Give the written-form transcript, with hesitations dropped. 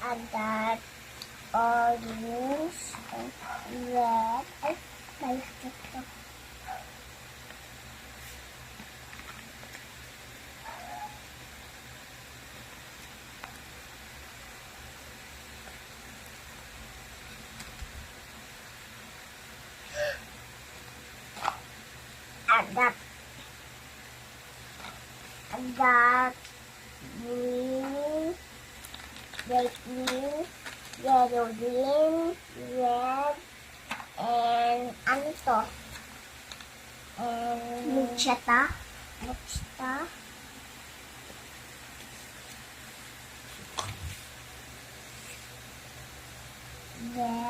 I got orange and red. Ay, baliktad to. I got green, red green, yellow green, red, and ano to? And muchata. Red.